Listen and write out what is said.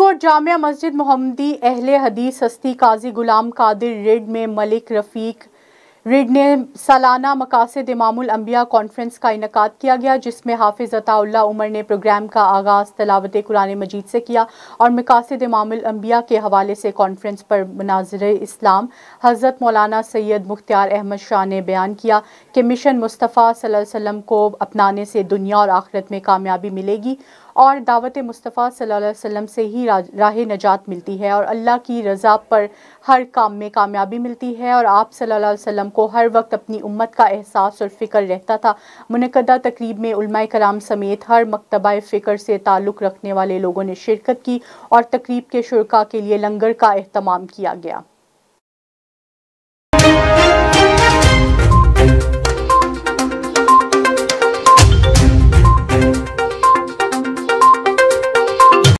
फरीदकोट जामिया मस्जिद मोहम्मदी अहले हदीस हस्ती काजी गुलाम कादिर रिड में मलिक रफ़ीक रिड ने सालाना मकासिद इमामुल अंबिया कॉन्फ्रेंस का इनेकाद किया गया, जिसमें हाफिज अताउल्लाह उमर ने प्रोग्राम का आगाज़ तिलावत कुरान मजीद से किया और मकासिद इमामुल अंबिया के हवाले से कॉन्फ्रेंस पर मुनाज़िर इस्लाम हज़रत मौलाना सैयद मुख्तार अहमद शाह ने बयान किया कि मिशन मुस्तफ़ा सल्लल्लाहु अलैहि वसल्लम को अपनाने से दुनिया और आखिरत में कामयाबी मिलेगी और दावत मुस्तफ़ा सल्लल्लाहु अलैहि वसल्लम से ही राह नजात मिलती है और अल्लाह की रज़ा पर हर काम में कामयाबी मिलती है और आप सल्लल्लाहु अलैहि वसल्लम को हर वक्त अपनी उम्मत का एहसास और फ़िक्र रहता था। मुनक़दा तकरीब में उलमाए कराम समेत हर मकतबा फ़िक्र से ताल्लुक़ रखने वाले लोगों ने शिरकत की और तकरीब के शुरका के लिए लंगर का एहतमाम किया गया।